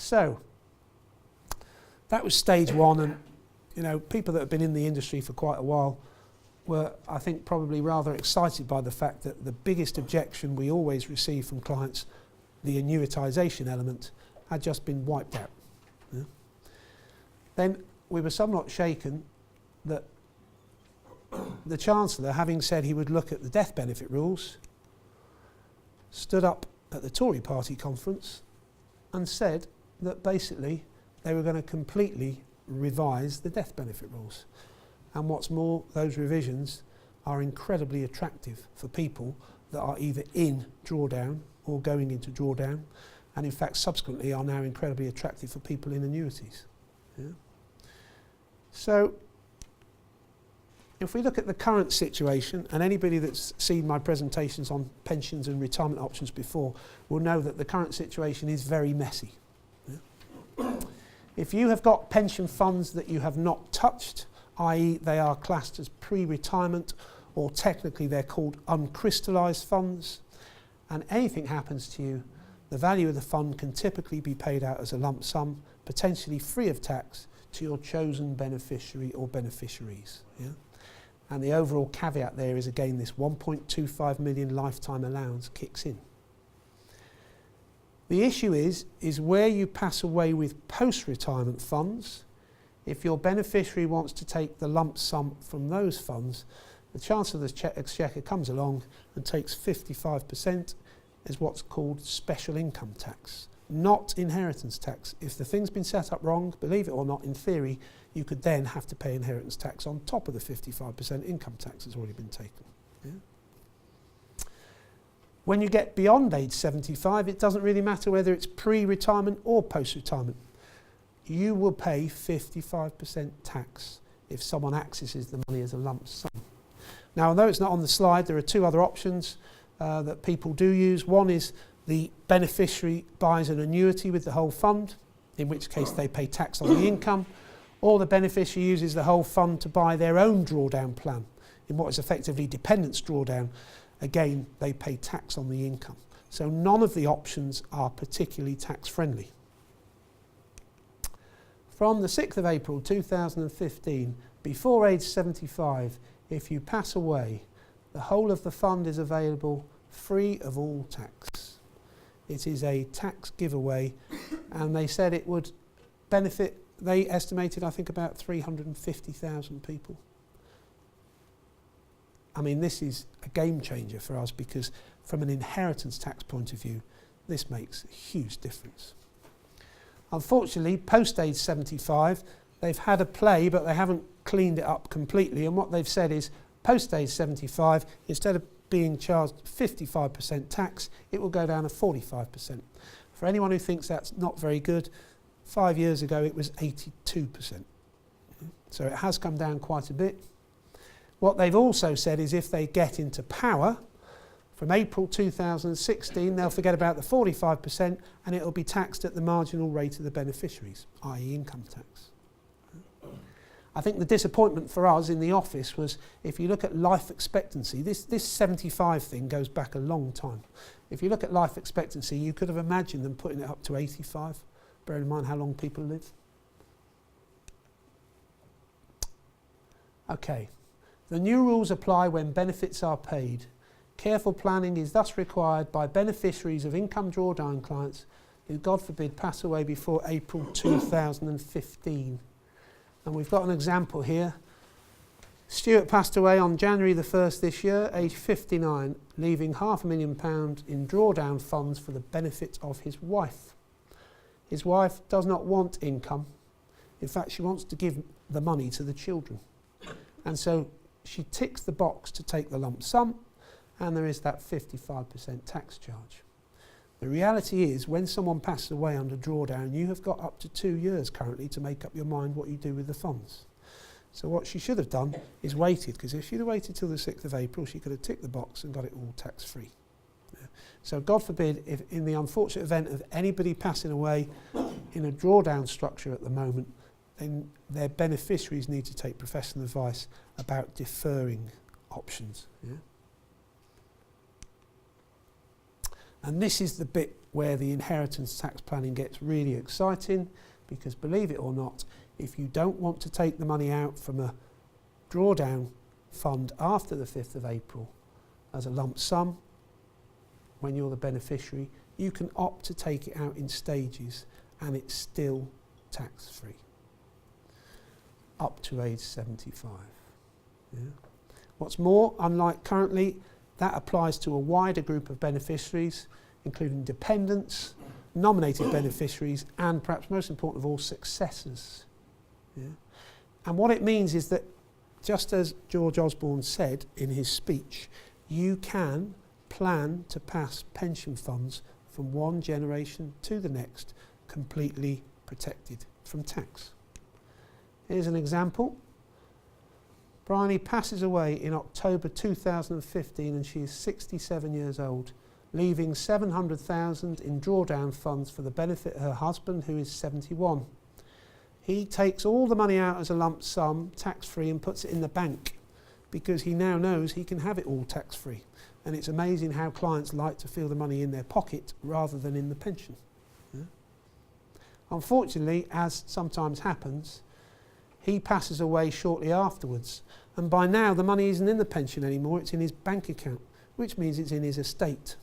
So that was stage one, and you know, people that have been in the industry for quite a while were, I think, probably rather excited by the fact that the biggest objection we always receive from clients, the annuitisation element, had just been wiped out. Yeah. Then we were somewhat shaken that the Chancellor, having said he would look at the death benefit rules, stood up at the Tory party conference and said that basically they were going to completely revise the death benefit rules. And what's more, those revisions are incredibly attractive for people that are either in drawdown or going into drawdown, and in fact subsequently are now incredibly attractive for people in annuities. Yeah. So if we look at the current situation, and anybody that's seen my presentations on pensions and retirement options before will know that the current situation is very messy. Yeah. If you have got pension funds that you have not touched, i.e. they are classed as pre-retirement, or technically they're called uncrystallised funds, and anything happens to you, the value of the fund can typically be paid out as a lump sum, potentially free of tax, to your chosen beneficiary or beneficiaries. Yeah? And the overall caveat there is, again, this 1.25 million lifetime allowance kicks in. The issue is where you pass away with post-retirement funds. If your beneficiary wants to take the lump sum from those funds, the Chancellor of the Exchequer comes along and takes 55% as what's called special income tax, not inheritance tax. If the thing's been set up wrong, believe it or not, in theory, you could then have to pay inheritance tax on top of the 55% income tax that's already been taken. Yeah? When you get beyond age 75, it doesn't really matter whether it's pre-retirement or post-retirement. You will pay 55% tax if someone accesses the money as a lump sum. Now, although it's not on the slide, there are two other options that people do use. One is the beneficiary buys an annuity with the whole fund, in which case they pay tax on the income, or the beneficiary uses the whole fund to buy their own drawdown plan, in what is effectively dependence drawdown. Again, they pay tax on the income. So none of the options are particularly tax friendly. From the 6th of April 2015, before age 75, if you pass away, the whole of the fund is available free of all tax. It is a tax giveaway, and they said it would benefit, they estimated, I think, about 350,000 people. I mean, this is a game changer for us, because from an inheritance tax point of view, this makes a huge difference. Unfortunately, post age 75, they've had a play, but they haven't cleaned it up completely, and what they've said is, post age 75, instead of being charged 55% tax, it will go down to 45%. For anyone who thinks that's not very good, 5 years ago it was 82%. So it has come down quite a bit. What they've also said is, if they get into power, from April 2016, they'll forget about the 45% and it'll be taxed at the marginal rate of the beneficiaries, i.e. income tax. I think the disappointment for us in the office was, if you look at life expectancy, this 75 thing goes back a long time. If you look at life expectancy, you could have imagined them putting it up to 85, bearing in mind how long people live. Okay, the new rules apply when benefits are paid. Careful planning is thus required by beneficiaries of income drawdown clients who, God forbid, pass away before April 2015. And we've got an example here. Stuart passed away on January the 1st this year, age 59, leaving £500,000 in drawdown funds for the benefit of his wife. His wife does not want income. In fact, she wants to give the money to the children. And so she ticks the box to take the lump sum, and there is that 55% tax charge. The reality is, when someone passes away under drawdown, you have got up to 2 years currently to make up your mind what you do with the funds. So what she should have done is waited, because if she'd have waited till the 6th of April, she could have ticked the box and got it all tax-free. Yeah. So God forbid, if in the unfortunate event of anybody passing away in a drawdown structure at the moment, then their beneficiaries need to take professional advice about deferring options. Yeah. And this is the bit where the inheritance tax planning gets really exciting, because believe it or not, if you don't want to take the money out from a drawdown fund after the 5th of April as a lump sum, when you're the beneficiary, you can opt to take it out in stages and it's still tax-free up to age 75. Yeah. What's more, unlike currently, that applies to a wider group of beneficiaries, including dependents, nominated beneficiaries, and perhaps most important of all, successors. Yeah. And what it means is that, just as George Osborne said in his speech, you can plan to pass pension funds from one generation to the next completely protected from tax. Here's an example. Bryony passes away in October 2015 and she is 67 years old, leaving $700,000 in drawdown funds for the benefit of her husband, who is 71. He takes all the money out as a lump sum, tax-free, and puts it in the bank because he now knows he can have it all tax-free. And it's amazing how clients like to feel the money in their pocket rather than in the pension. Yeah. Unfortunately, as sometimes happens, he passes away shortly afterwards, and by now the money isn't in the pension anymore, it's in his bank account, which means it's in his estate.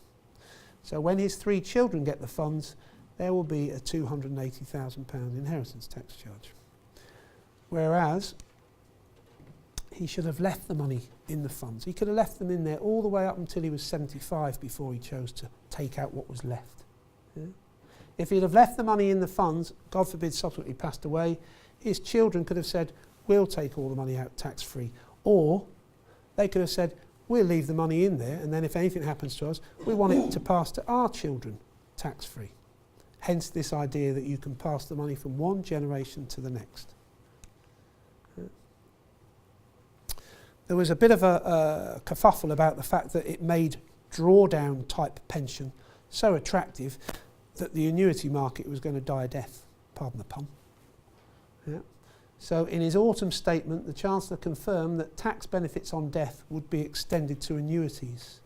So when his 3 children get the funds, there will be a £280,000 inheritance tax charge. Whereas he should have left the money in the funds. He could have left them in there all the way up until he was 75 before he chose to take out what was left. Yeah? If he'd have left the money in the funds, God forbid subsequently passed away, his children could have said, we'll take all the money out tax-free. Or they could have said, we'll leave the money in there, and then if anything happens to us, we want it to pass to our children tax-free. Hence this idea that you can pass the money from one generation to the next. There was a bit of a kerfuffle about the fact that it made drawdown type pension so attractive that the annuity market was going to die a death, pardon the pun. Yeah. So in his autumn statement, the Chancellor confirmed that tax benefits on death would be extended to annuities,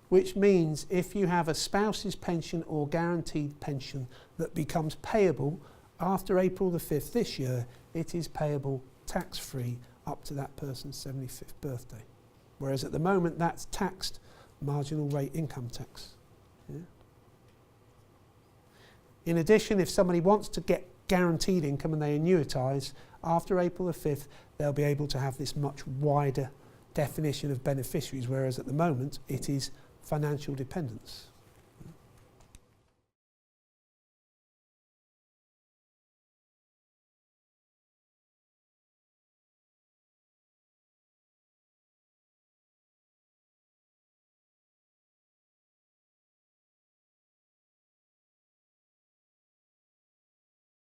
which means if you have a spouse's pension or guaranteed pension that becomes payable after April the 5th this year, it is payable tax-free up to that person's 75th birthday. Whereas at the moment that's taxed marginal rate income tax. Yeah. In addition, if somebody wants to get guaranteed income and they annuitise, after April the 5th they'll be able to have this much wider definition of beneficiaries, whereas at the moment it is financial dependence.